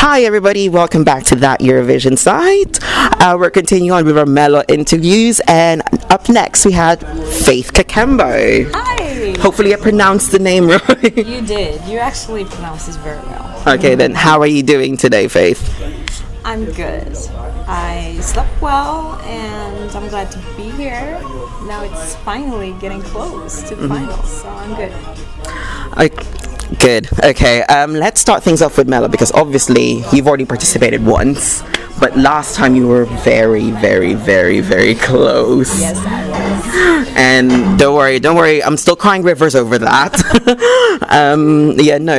Hi everybody, welcome back to that Eurovision Site. We're continuing on with our Melo interviews, and up next we had Faith Kakembo. Hi! Hopefully I pronounced the name right. You did. You actually pronounced this very well. Okay then, how are you doing today, Faith? I'm good. I slept well and I'm glad to be here. Now it's finally getting close to the finals, so I'm good. Good. Okay, let's start things off with Melo, because obviously you've already participated once, but last time you were very, very, very, very close. Yes, I was. And don't worry, I'm still crying rivers over that.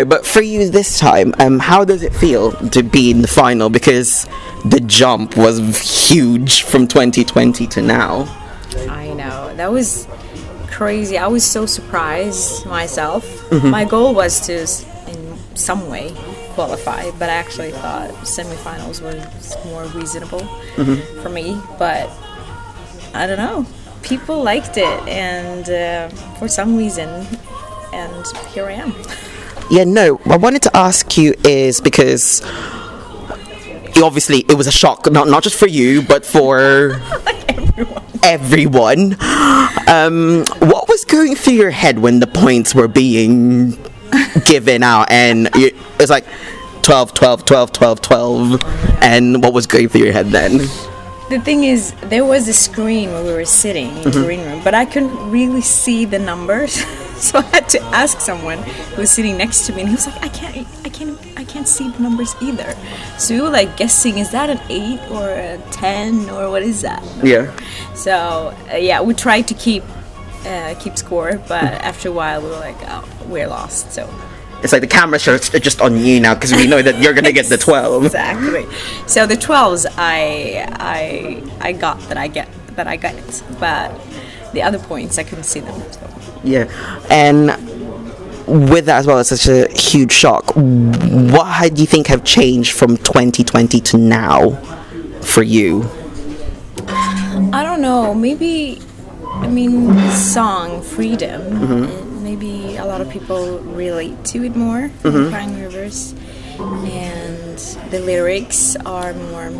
But for you this time, how does it feel to be in the final? Because the jump was huge from 2020 to now. I know. That was crazy. I was so surprised myself. My goal was to, in some way, qualify, but I actually thought semifinals was more reasonable for me. But I don't know. People liked it, and for some reason, and here I am. Yeah, no, I wanted to ask you is because obviously it was a shock, not just for you, but for everyone. What was going through your head when the points were being given out and it's like 12, 12, 12, 12, 12, and what was going through your head then? The thing is, there was a screen where we were sitting in the green room, but I couldn't really see the numbers, so I had to ask someone who was sitting next to me, and he was like, I can't see the numbers either. So we were like guessing, is that an 8 or a 10 or what is that? Yeah. So we tried to keep score, but after a while we were like, oh, we're lost. So it's like the camera shots are just on you now, because we know that you're gonna get the 12. Exactly. So the 12s I got that I get, but the other points I couldn't see them. So. Yeah, and with that as well, it's such a huge shock. What do you think have changed from 2020 to now for you? I don't know. Maybe, the song Freedom. Maybe a lot of people relate to it more. Crying Rivers, and the lyrics are more.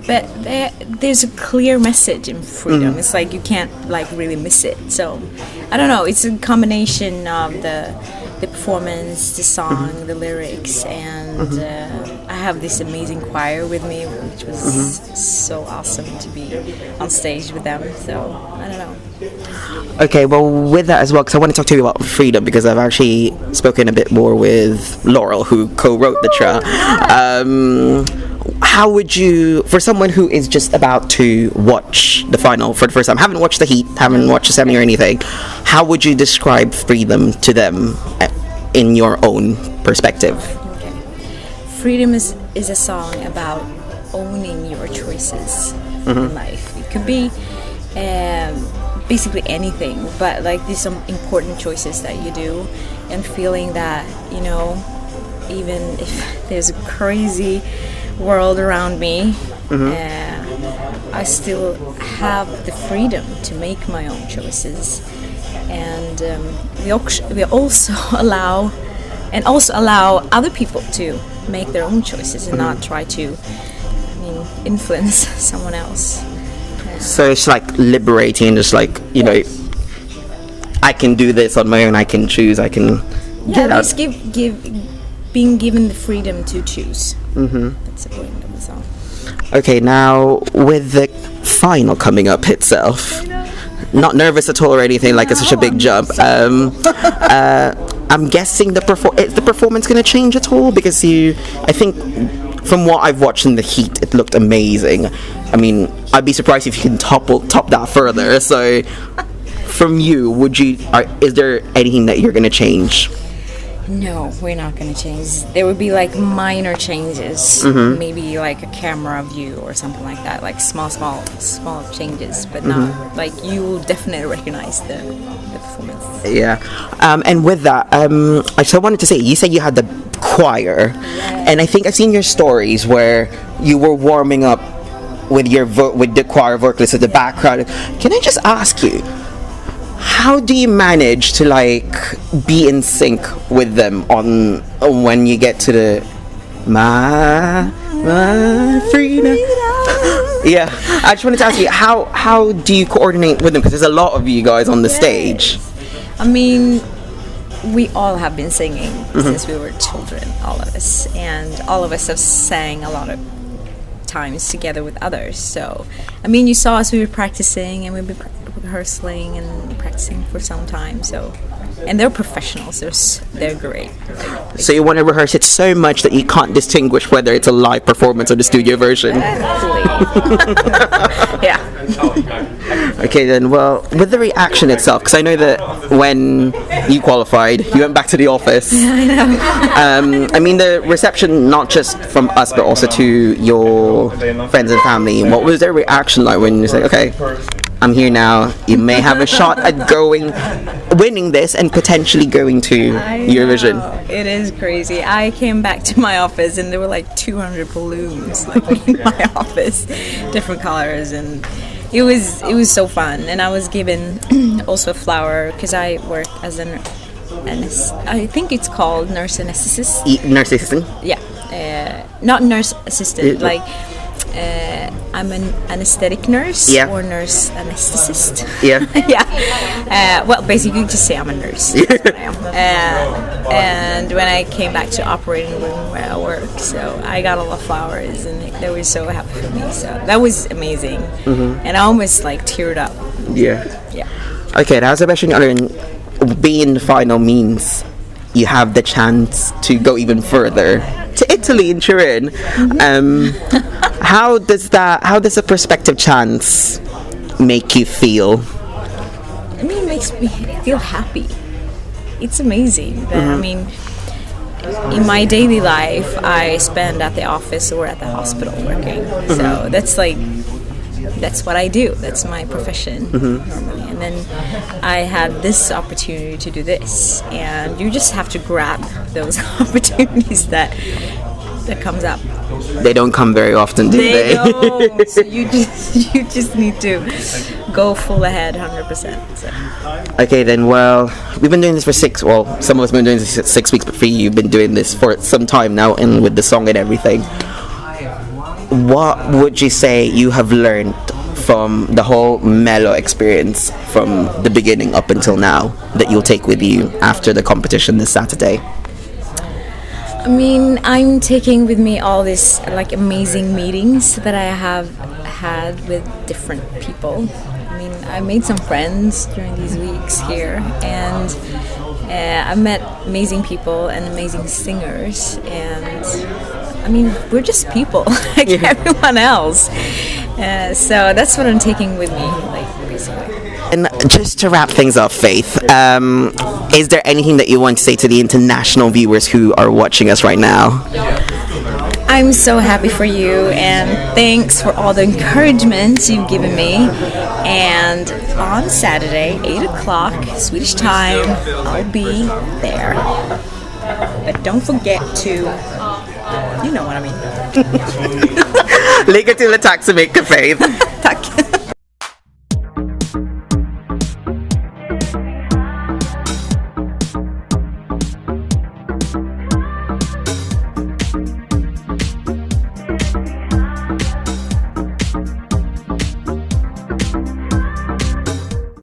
But there's a clear message in Freedom. It's like you can't really miss it. So I don't know. It's a combination of the performance, the song, the lyrics, and I have this amazing choir with me, which was so awesome to be on stage with them. So I don't know. Okay, well, with that as well, because I want to talk to you about Freedom, because I've actually spoken a bit more with Laurel, who co-wrote the track. How would you, for someone who is just about to watch the final for the first time, haven't watched the heat, haven't watched the semi or anything, how would you describe Freedom to them in your own perspective? Okay. Freedom is a song about owning your choices in life. It could be basically anything, but there's some important choices that you do, and feeling that, even if there's a crazy world around me, I still have the freedom to make my own choices, and we also allow other people to make their own choices and not try to influence someone else. So it's like liberating, just I can do this on my own, I can choose, I can get out. Just being given the freedom to choose. That's the point of the song. Okay, now with the final coming up itself, not nervous at all or anything, it's such a big jump. I'm guessing is the performance going to change at all? Because I think from what I've watched in the heat, it looked amazing. I'd be surprised if you can top that further. So from you, is there anything that you're going to change? No, we're not going to change. There would be minor changes, maybe a camera view or something like that, small changes, but not you will definitely recognize the performance. Yeah, and with that, I just wanted to say, you said you had the choir, and I think I've seen your stories where you were warming up with the choir vocalist at the background. Can I just ask you, how do you manage to like be in sync with them on when you get to the my freedom? Yeah, I just wanted to ask you how do you coordinate with them, because there's a lot of you guys on the stage. I mean, we all have been singing since we were children, all of us, and all of us have sang a lot of times together with others. So, I mean, you saw us, we were practicing and we've been rehearsing and practicing for some time. So, and they're professionals. They're great. So you want to rehearse it so much that you can't distinguish whether it's a live performance or the studio version. Yeah. Okay then, well, with the reaction itself, because I know that when you qualified, you went back to the office. I know. I mean, the reception, not just from us, but also to your friends and family, what was their reaction like when you say, okay, I'm here now, you may have a shot at winning this and potentially going to Eurovision? It is crazy. I came back to my office and there were like 200 balloons like in my office, different colors, and it was so fun. And I was given also a flower because I work as I think it's called nurse anesthetist. Nurse assistant? Yeah, not nurse assistant. Like I'm an anesthetic nurse or nurse anesthetist. Yeah. Yeah. Well, basically, you just say I'm a nurse. That's what I am. And when I came back to operating room where I work, so I got all the flowers, and they were so happy for me. So that was amazing, and I almost like teared up. Yeah. Yeah. Okay, now as I mentioned earlier, being in the final means you have the chance to go even further to Italy in Turin. How does a prospective chance make you feel? I mean, it makes me feel happy. It's amazing. I mean, in my daily life, I spend at the office or at the hospital working. So that's what I do. That's my profession normally. And then I had this opportunity to do this, and you just have to grab those opportunities that comes up. They don't come very often, do they? They don't. So you just need to go full ahead, 100%. So. Okay then, well, we've been doing this for some of us have been doing this for 6 weeks, but for you, you've been doing this for some time now, and with the song and everything. What would you say you have learned from the whole Melo experience from the beginning up until now that you'll take with you after the competition this Saturday? I mean, I'm taking with me all these like amazing meetings that I have had with different people. I mean, I made some friends during these weeks here, and I met amazing people and amazing singers, and I mean, we're just people like everyone else. So that's what I'm taking with me, like, basically. And just to wrap things up, Faith, is there anything that you want to say to the international viewers who are watching us right now? I'm so happy for you, and thanks for all the encouragement you've given me. And on Saturday, 8 o'clock, Swedish time, I'll be there. But don't forget to, you know what I mean. Lycka till, tack så mycket, Faith. Tack.